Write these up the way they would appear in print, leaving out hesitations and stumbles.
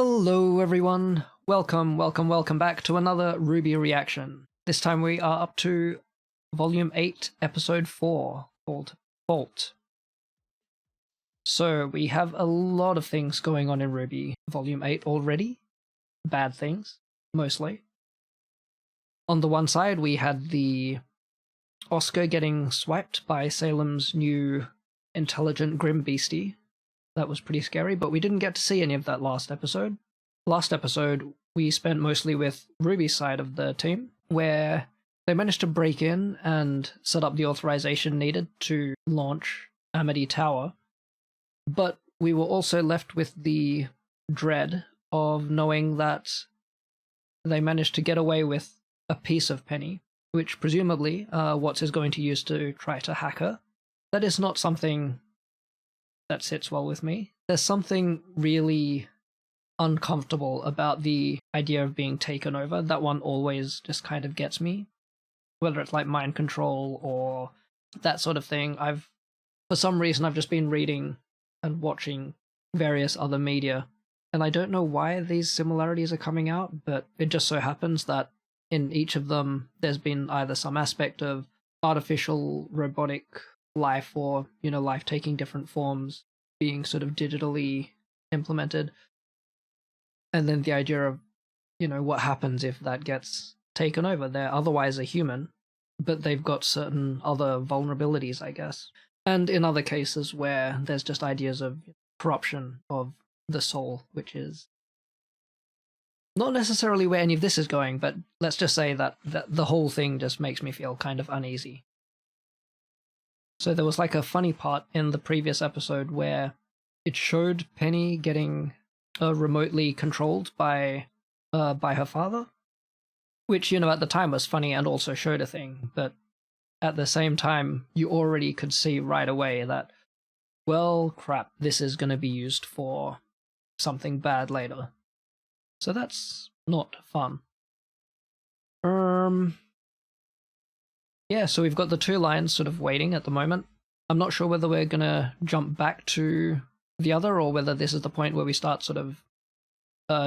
Hello everyone, welcome back to another RWBY reaction. This time we are up to Volume 8, Episode 4, called Vault. So we have a lot of things going on in RWBY Volume 8 already. Bad things, mostly. On the one side we had the Oscar getting swiped by Salem's new intelligent grim beastie. That was pretty scary, but we didn't get to see any of that last episode. Last episode, we spent mostly with Ruby's side of the team, where they managed to break in and set up the authorization needed to launch Amity Tower. But we were also left with the dread of knowing that they managed to get away with a piece of Penny, which presumably Watts is going to use to try to hack her. That is not something that sits well with me. There's something really uncomfortable about the idea of being taken over. That one always just kind of gets me. Whether it's like mind control or that sort of thing. For some reason, I've just been reading and watching various other media, and I don't know why these similarities are coming out, but it just so happens that in each of them, there's been either some aspect of artificial robotic life or, life taking different forms, being sort of digitally implemented. And then the idea of, what happens if that gets taken over. They're otherwise a human, but they've got certain other vulnerabilities, I guess. And in other cases where there's just ideas of corruption of the soul, which is not necessarily where any of this is going, but let's just say that the whole thing just makes me feel kind of uneasy. So there was like a funny part in the previous episode where it showed Penny getting remotely controlled by her father, which, at the time was funny and also showed a thing, but at the same time, you already could see right away that, well, crap, this is going to be used for something bad later. So that's not fun. Yeah, so we've got the two lines sort of waiting at the moment. I'm not sure whether we're going to jump back to the other or whether this is the point where we start sort of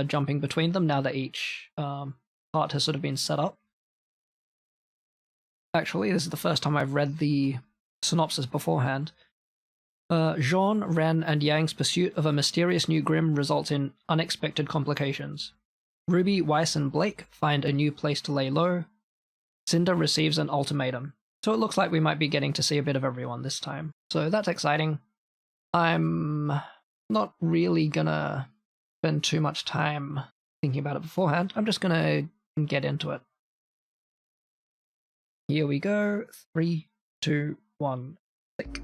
jumping between them now that each part has sort of been set up. Actually, this is the first time I've read the synopsis beforehand. Jean, Ren, and Yang's pursuit of a mysterious new Grim results in unexpected complications. Ruby, Weiss, and Blake find a new place to lay low. Cinder receives an ultimatum. So it looks like we might be getting to see a bit of everyone this time. So that's exciting. I'm not really gonna spend too much time thinking about it beforehand. I'm just gonna get into it. Here we go. 3, 2, 1, click.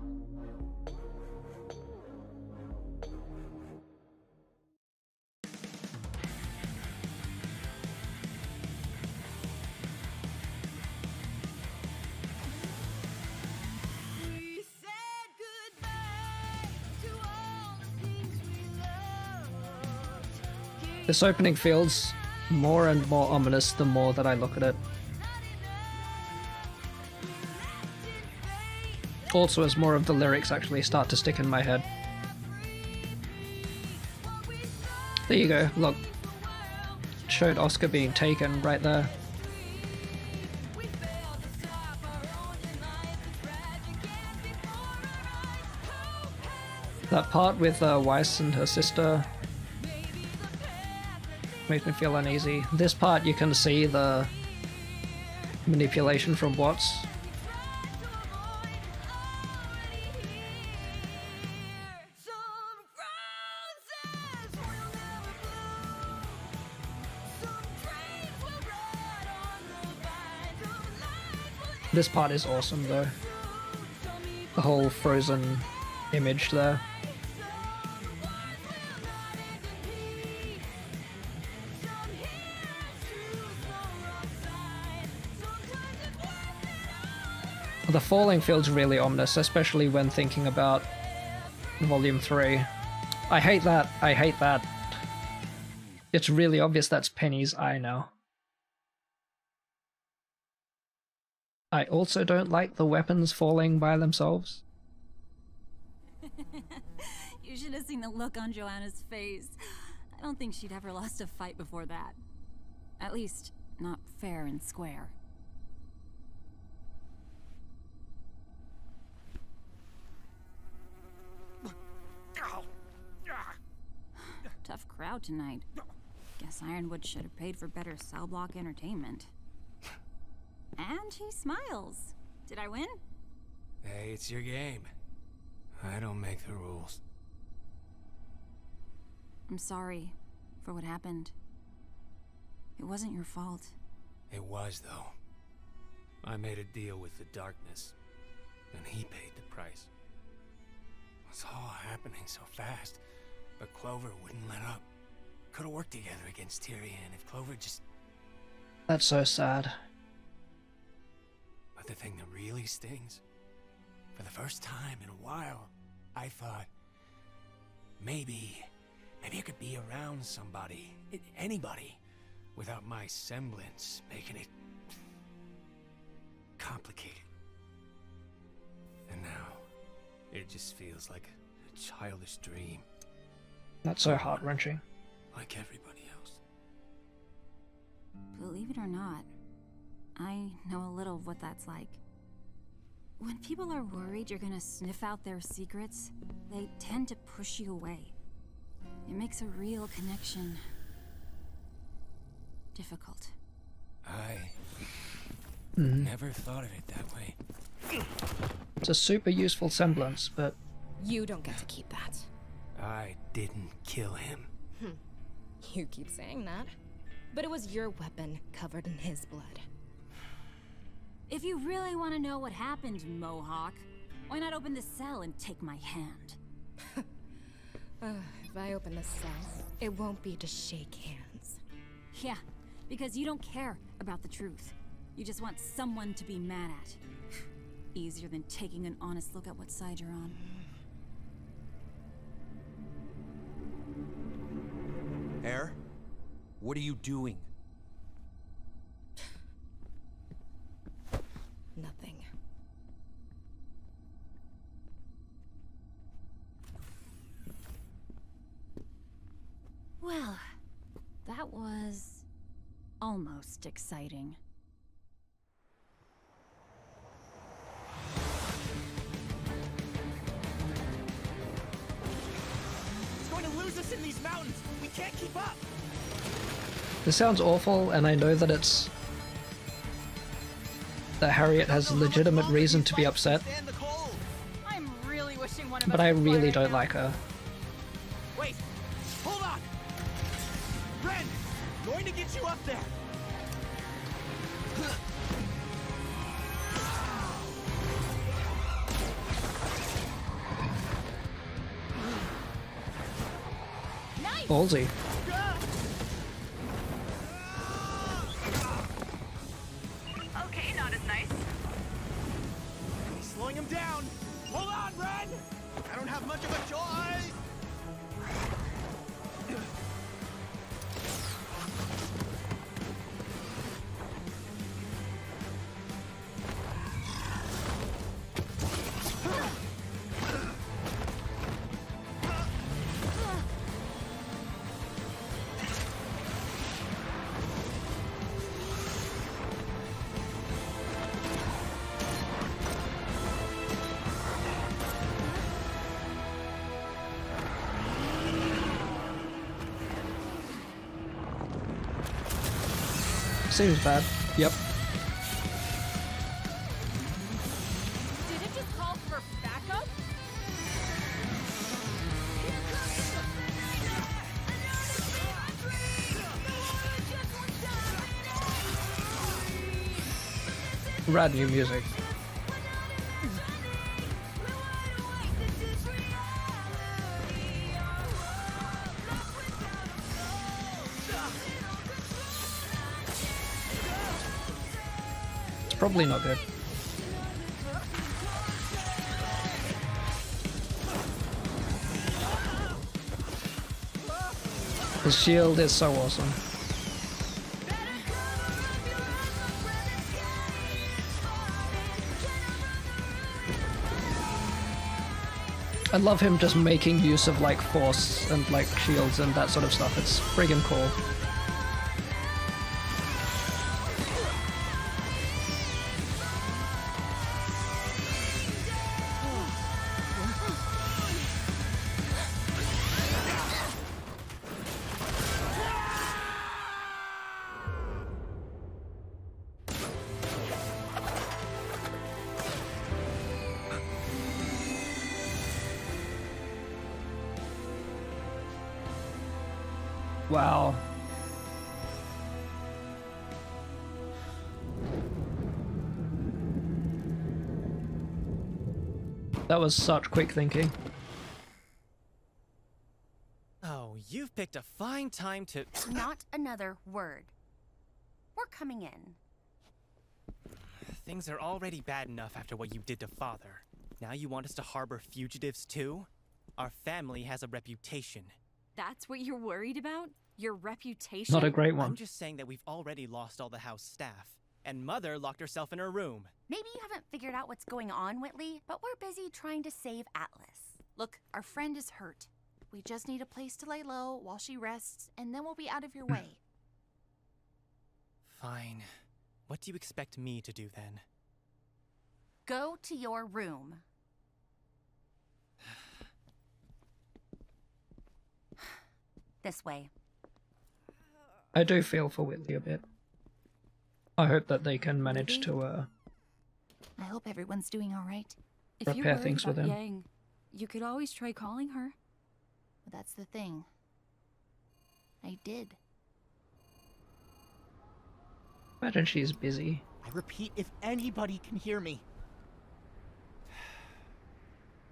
This opening feels more and more ominous the more that I look at it. Also, as more of the lyrics actually start to stick in my head. There you go, look. Showed Oscar being taken right there. That part with Weiss and her sister makes me feel uneasy. This part you can see the manipulation from Watts. This part is awesome though. The whole frozen image there. The falling feels really ominous, especially when thinking about Volume 3. I hate that. I hate that. It's really obvious that's Penny's eye now. I also don't like the weapons falling by themselves. You should have seen the look on Joanna's face. I don't think she'd ever lost a fight before that. At least, not fair and square. Tough crowd tonight. Guess Ironwood should have paid for better cell block entertainment. And he smiles. Did I win? Hey, it's your game. I don't make the rules. I'm sorry for what happened. It wasn't your fault. It was, though. I made a deal with the darkness, and he paid the price. It's all happening so fast, but Clover wouldn't let up. Could have worked together against Tyrion if Clover just... That's so sad. But the thing that really stings, for the first time in a while, I thought, maybe I could be around somebody, anybody, without my semblance making it complicated. And now, it just feels like a childish dream. That's so heart-wrenching. Like everybody else. Believe it or not, I know a little of what that's like. When people are worried you're gonna sniff out their secrets, they tend to push you away. It makes a real connection difficult. I never thought of it that way. It's a super useful semblance, but... You don't get to keep that. I didn't kill him. You keep saying that. But it was your weapon covered in his blood. If you really want to know what happened, Mohawk, why not open the cell and take my hand? If I open the cell, it won't be to shake hands. Yeah, because you don't care about the truth. You just want someone to be mad at. Easier than taking an honest look at what side you're on. Air? What are you doing? Nothing. Well, that was almost exciting. It's going to lose us in these mountains! We can't keep up! This sounds awful, and I know that it's... that Harriet has legitimate reason to be upset, I'm really wishing one of but I really don't like her. Wait! Hold on! Ren! Going to get you up there! Ballsy. Okay, not as nice. Slowing him down! Hold on, Ren! I don't have much of a choice! Seems bad. Yep. Did it just call for backup? Rad new music. It's probably not good. The shield is so awesome. I love him just making use of like force and like shields and that sort of stuff. It's friggin' cool. Wow. That was such quick thinking. Oh, you've picked a fine time to... Not another word. We're coming in. Things are already bad enough after what you did to Father. Now you want us to harbor fugitives too? Our family has a reputation. That's what you're worried about? Your reputation? Not a great one. I'm just saying that we've already lost all the house staff. And Mother locked herself in her room. Maybe you haven't figured out what's going on, Whitley, but we're busy trying to save Atlas. Look, our friend is hurt. We just need a place to lay low while she rests, and then we'll be out of your way. Fine. What do you expect me to do then? Go to your room. This way. I do feel for Whitley a bit. I hope that they can manage to I hope everyone's doing all right. If you're repair worried things with about him. Yang, you could always try calling her. But that's the thing. I did. Imagine she's busy. I repeat, if anybody can hear me.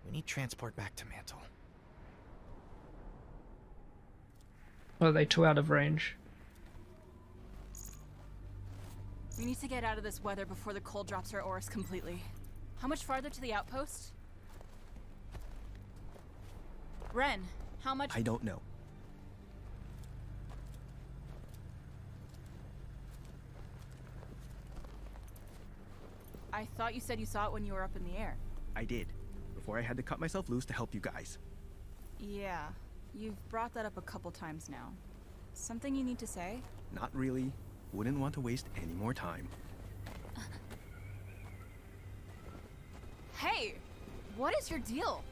We need transport back to Mantle. Or are they too out of range? We need to get out of this weather before the cold drops our ores completely. How much farther to the outpost? Ren, how much— I don't know. I thought you said you saw it when you were up in the air. I did. Before I had to cut myself loose to help you guys. Yeah, you've brought that up a couple times now. Something you need to say? Not really. Wouldn't want to waste any more time. Hey! What is your deal?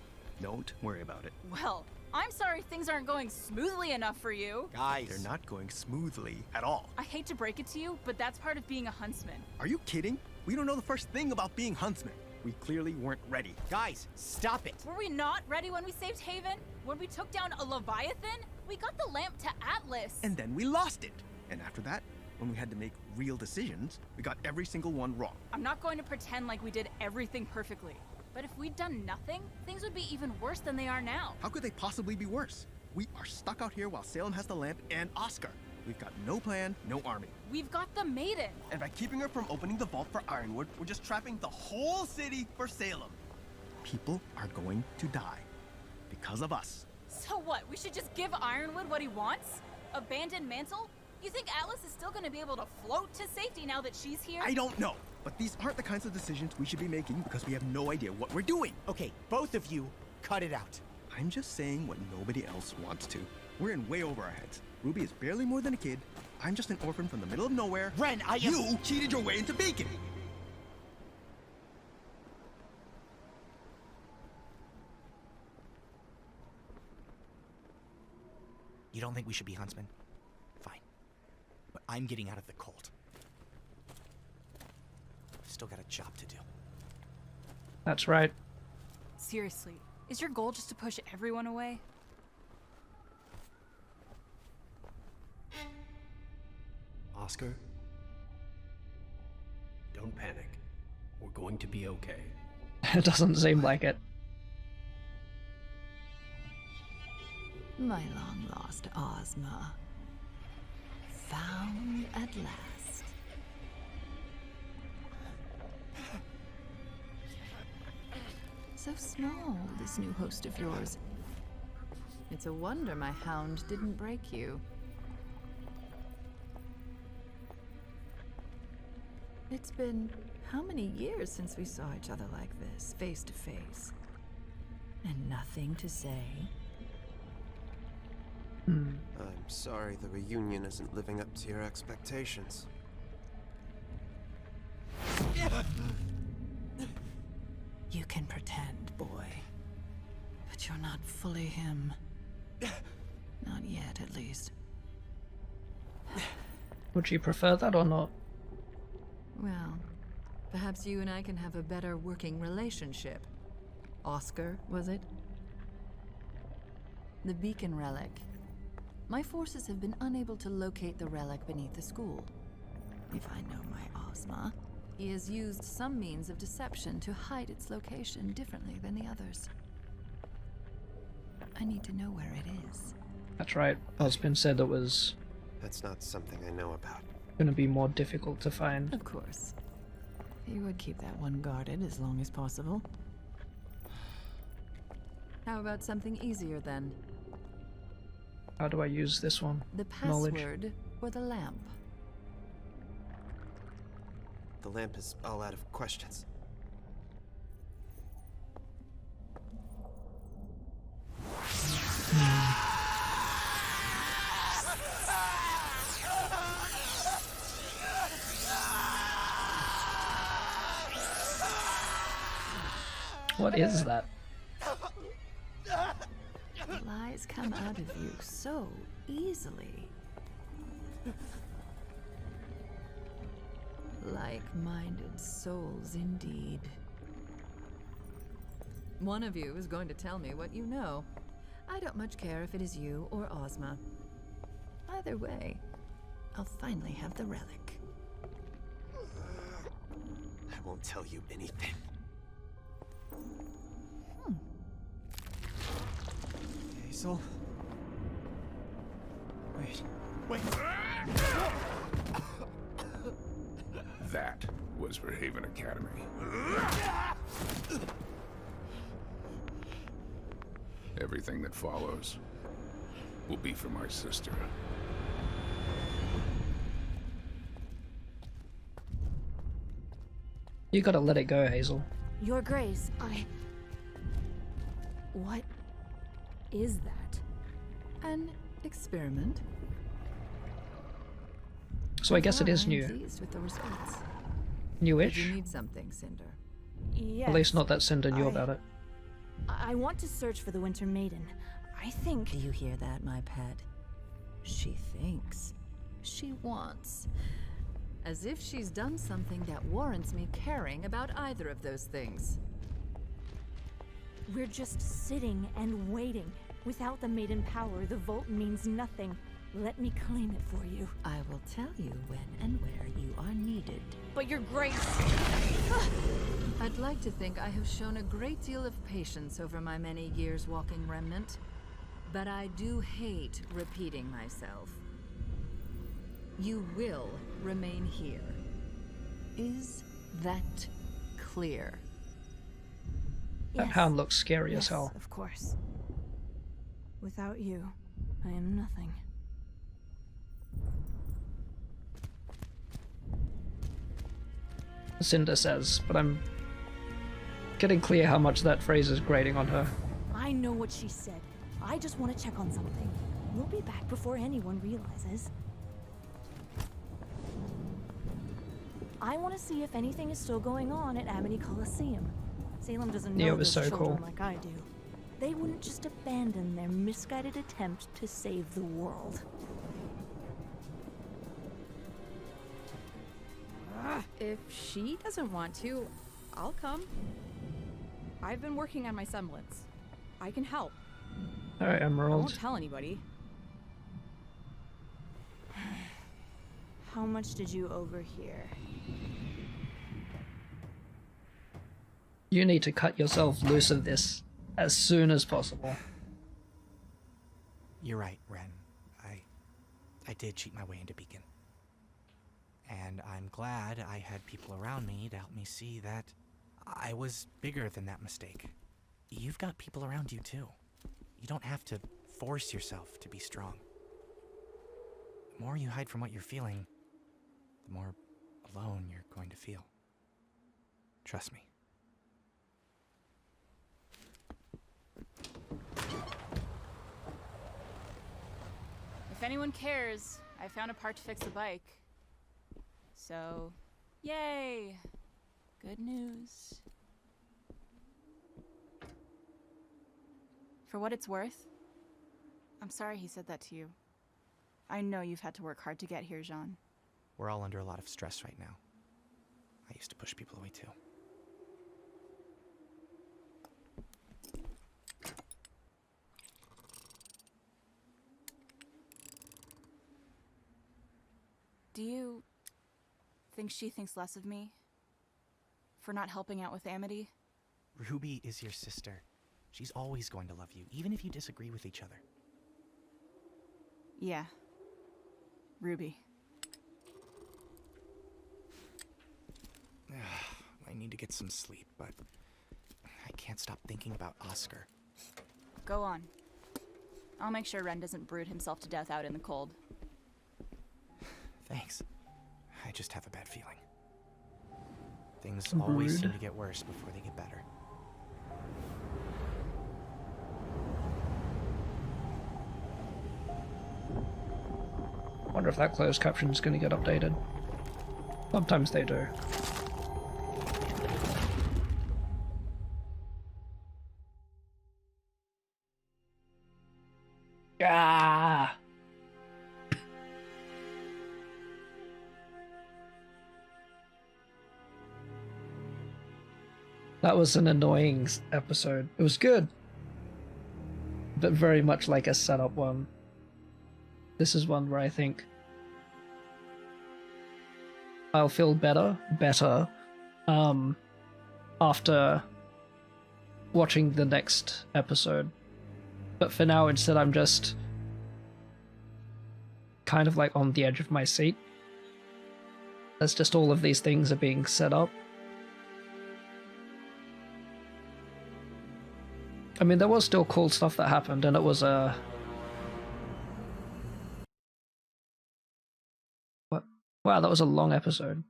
Don't worry about it. Well, I'm sorry things aren't going smoothly enough for you. Guys! They're not going smoothly at all. I hate to break it to you, but that's part of being a huntsman. Are you kidding? We don't know the first thing about being huntsmen. We clearly weren't ready. Guys, stop it! Were we not ready when we saved Haven? When we took down a Leviathan? We got the lamp to Atlas. And then we lost it. And after that, when we had to make real decisions, we got every single one wrong. I'm not going to pretend like we did everything perfectly. But if we'd done nothing, things would be even worse than they are now. How could they possibly be worse? We are stuck out here while Salem has the lamp and Oscar. We've got no plan, no army. We've got the Maiden. And by keeping her from opening the vault for Ironwood, we're just trapping the whole city for Salem. People are going to die because of us. So what? We should just give Ironwood what he wants? Abandon Mantle? You think Atlas is still going to be able to float to safety now that she's here? I don't know, but these aren't the kinds of decisions we should be making because we have no idea what we're doing. Okay, both of you, cut it out. I'm just saying what nobody else wants to. We're in way over our heads. Ruby is barely more than a kid. I'm just an orphan from the middle of nowhere. Ren, You cheated your way into Beacon! You don't think we should be huntsmen? Fine. But I'm getting out of the cult. I've still got a job to do. That's right. Seriously, is your goal just to push everyone away? Oscar, don't panic. We're going to be okay. It doesn't seem like it. My long-lost Ozma. Found at last. So small, this new host of yours. It's a wonder my hound didn't break you. It's been how many years since we saw each other like this, face to face? And nothing to say? I'm sorry the reunion isn't living up to your expectations. You can pretend, boy. But you're not fully him. Not yet, at least. Would you prefer that or not? Well, perhaps you and I can have a better working relationship. Oscar, was it? The beacon relic. My forces have been unable to locate the relic beneath the school. If I know my Ozma, he has used some means of deception to hide its location differently than the others. I need to know where it is. That's right. Osmond said it was... That's not something I know about. Going to be more difficult to find. Of course. He would keep that one guarded as long as possible. How about something easier then? How do I use this one? The Knowledge. password for the lamp. The lamp is all out of questions. What is that? Lies come out of you so easily. Like-minded souls, indeed. One of you is going to tell me what you know. I don't much care if it is you or Ozma. Either way, I'll finally have the relic. I won't tell you anything. Hazel? Wait. That was for Haven Academy. Everything that follows will be for my sister. You gotta let it go, Hazel. Your Grace, What is that? An experiment. So I guess it is I'm new. pleased with the results. Newish? Did you need something, Cinder? Yes. At least not that Cinder knew about it. I want to search for the Winter Maiden. I think... Do you hear that, my pet? She thinks. She wants. As if she's done something that warrants me caring about either of those things. We're just sitting and waiting. Without the Maiden power, the Vault means nothing. Let me claim it for you. I will tell you when and where you are needed. But Your Grace... I'd like to think I have shown a great deal of patience over my many years walking Remnant. But I do hate repeating myself. You will remain here. Is that clear? That hound looks scary as hell. Of course. Without you, I am nothing. Cinder says, but I'm getting clear how much that phrase is grating on her. I know what she said. I just want to check on something. We'll be back before anyone realizes. I want to see if anything is still going on at Amity Coliseum. Salem doesn't know Neo was those so children cool. like I do. They wouldn't just abandon their misguided attempt to save the world. If she doesn't want to, I'll come. I've been working on my semblance. I can help. Alright, I Emerald. won't tell anybody. How much did you overhear? You need to cut yourself loose of this as soon as possible. You're right, Ren. I did cheat my way into Beacon. And I'm glad I had people around me to help me see that I was bigger than that mistake. You've got people around you too. You don't have to force yourself to be strong. The more you hide from what you're feeling, the more alone you're going to feel. Trust me. If anyone cares, I found a part to fix the bike. So, yay! Good news. For what it's worth, I'm sorry he said that to you. I know you've had to work hard to get here, Jean. We're all under a lot of stress right now. I used to push people away too. Do you think she thinks less of me? For not helping out with Amity? Ruby is your sister. She's always going to love you, even if you disagree with each other. Yeah. Ruby. I need to get some sleep, but I can't stop thinking about Oscar. Go on. I'll make sure Ren doesn't brood himself to death out in the cold. Thanks. I just have a bad feeling. Things always seem to get worse before they get better. Wonder if that closed caption is going to get updated. Sometimes they do. Ah! That was an annoying episode. It was good, but very much like a setup one. This is one where I think I'll feel better, after watching the next episode. But for now, instead, I'm just kind of like on the edge of my seat. As just all of these things are being set up. I mean, there was still cool stuff that happened, and it was a... What? Wow, that was a long episode.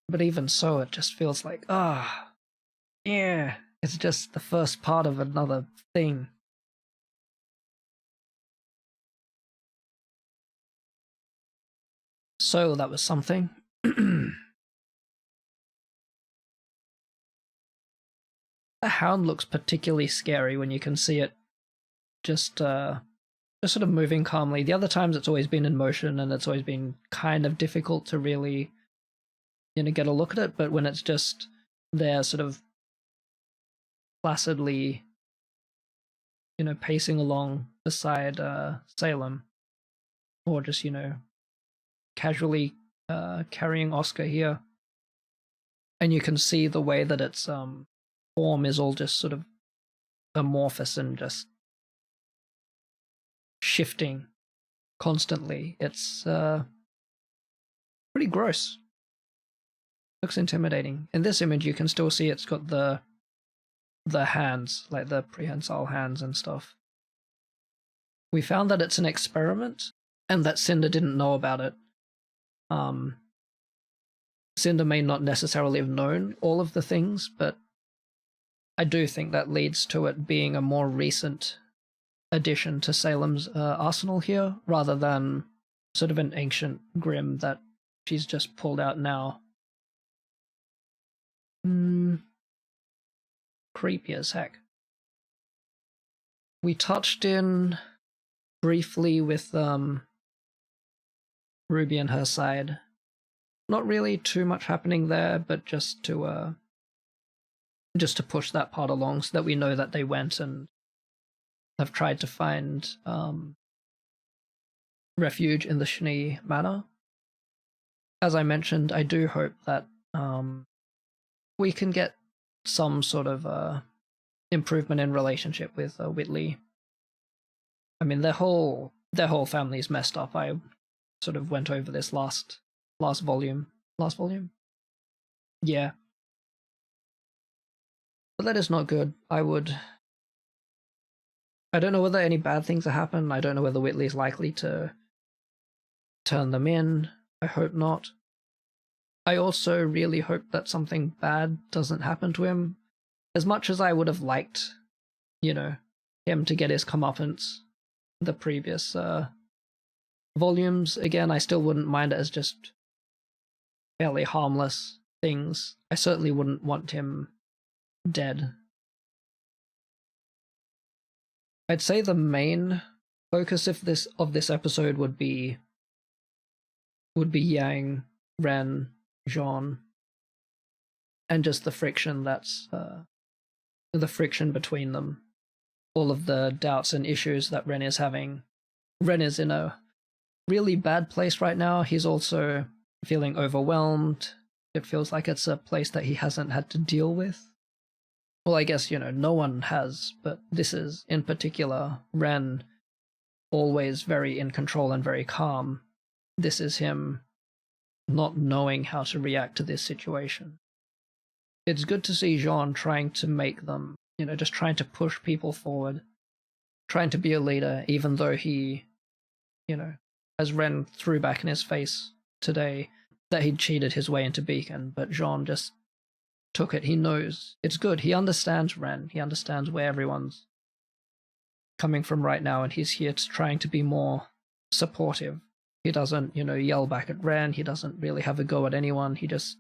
But even so, it just feels like, yeah, it's just the first part of another thing. So that was something. The hound looks particularly scary when you can see it just sort of moving calmly. The other times it's always been in motion and it's always been kind of difficult to really, get a look at it, but when it's just there sort of placidly, pacing along beside Salem, or just, casually carrying Oscar here, and you can see the way that its form is all just sort of amorphous and just shifting constantly. It's pretty gross. Looks intimidating. In this image you can still see it's got the hands, like the prehensile hands and stuff. We found that it's an experiment and that Cinder didn't know about it. Cinder may not necessarily have known all of the things, but I do think that leads to it being a more recent addition to Salem's arsenal here, rather than sort of an ancient Grim that she's just pulled out now. Creepy as heck. We touched in briefly with Ruby and her side. Not really too much happening there, but just to push that part along so that we know that they went and have tried to find refuge in the Schnee Manor. As I mentioned, I do hope that we can get some sort of improvement in relationship with Whitley. I mean, their whole family's messed up. I sort of went over this last volume. Last volume? Yeah. But that is not good. I don't know whether any bad things have happened. I don't know whether Whitley's likely to turn them in. I hope not. I also really hope that something bad doesn't happen to him. As much as I would have liked, you know, him to get his comeuppance the previous volumes, again, I still wouldn't mind it as just fairly harmless things. I certainly wouldn't want him dead. I'd say the main focus of this episode would be Yang, Ren, Jean, and just the friction the friction between them. All of the doubts and issues that Ren is having. Ren is in a really bad place right now. He's also feeling overwhelmed. It feels like it's a place that he hasn't had to deal with. Well, I guess, you know, no one has, but this is, in particular, Ren, always very in control and very calm. This is him not knowing how to react to this situation. It's good to see Jean trying to make them, you know, just trying to push people forward, trying to be a leader, even though he, you know, as Ren threw back in his face today, that he'd cheated his way into Beacon, but Jean just took it. He knows it's good. He understands Ren. He understands where everyone's coming from right now, and he's here trying to be more supportive. He doesn't, you know, yell back at Ren. He doesn't really have a go at anyone. He just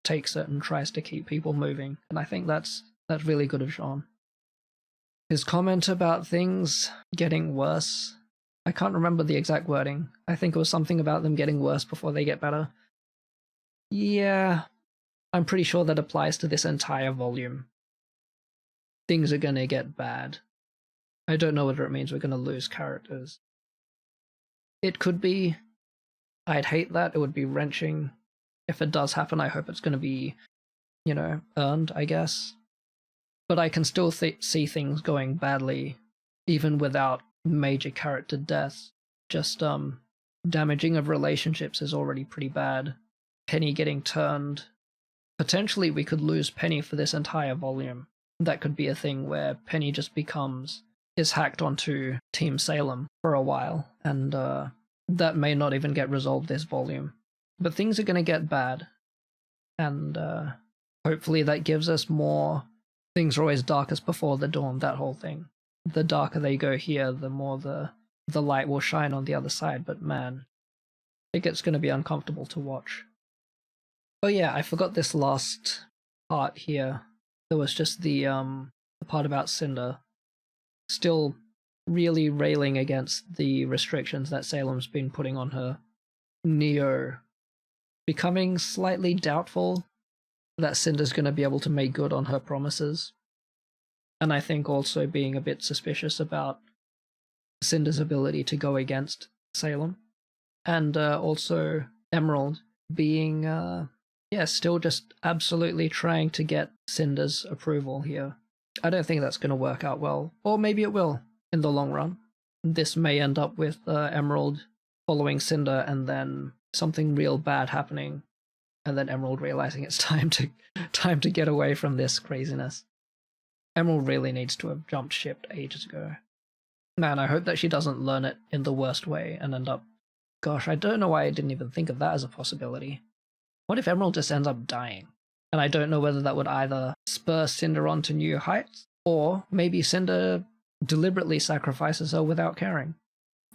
takes it and tries to keep people moving. And I think that's really good of Jean. His comment about things getting worse, I can't remember the exact wording. I think it was something about them getting worse before they get better. Yeah, I'm pretty sure that applies to this entire volume. Things are gonna get bad. I don't know whether it means we're gonna lose characters. It could be. I'd hate that. It would be wrenching. If it does happen, I hope it's gonna be, you know, earned, I guess. But I can still see things going badly, even without major character deaths. Just, damaging of relationships is already pretty bad. Penny getting turned. Potentially we could lose Penny for this entire volume. That could be a thing where Penny just is hacked onto Team Salem for a while, and that may not even get resolved this volume. But things are going to get bad, and hopefully that gives us more. Things are always darkest before the dawn, that whole thing. The darker they go here, the more the light will shine on the other side, but man, I think it's going to be uncomfortable to watch. Oh yeah, I forgot this last part here. There was just the part about Cinder. Still really railing against the restrictions that Salem's been putting on her. Neo becoming slightly doubtful that Cinder's going to be able to make good on her promises. And I think also being a bit suspicious about Cinder's ability to go against Salem. And also Emerald being, still just absolutely trying to get Cinder's approval here. I don't think that's going to work out well. Or maybe it will in the long run. This may end up with Emerald following Cinder and then something real bad happening, and then Emerald realizing it's time to get away from this craziness. Emerald really needs to have jumped ship ages ago. Man, I hope that she doesn't learn it in the worst way and end up... Gosh, I don't know why I didn't even think of that as a possibility. What if Emerald just ends up dying? And I don't know whether that would either spur Cinder on to new heights, or maybe Cinder deliberately sacrifices her without caring.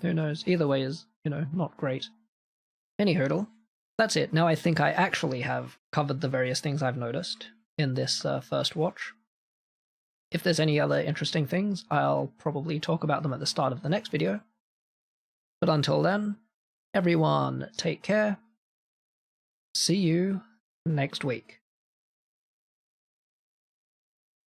Who knows? Either way is, not great. Anyhoodle, that's it. Now I think I actually have covered the various things I've noticed in this first watch. If there's any other interesting things, I'll probably talk about them at the start of the next video. But until then, everyone take care. See you next week.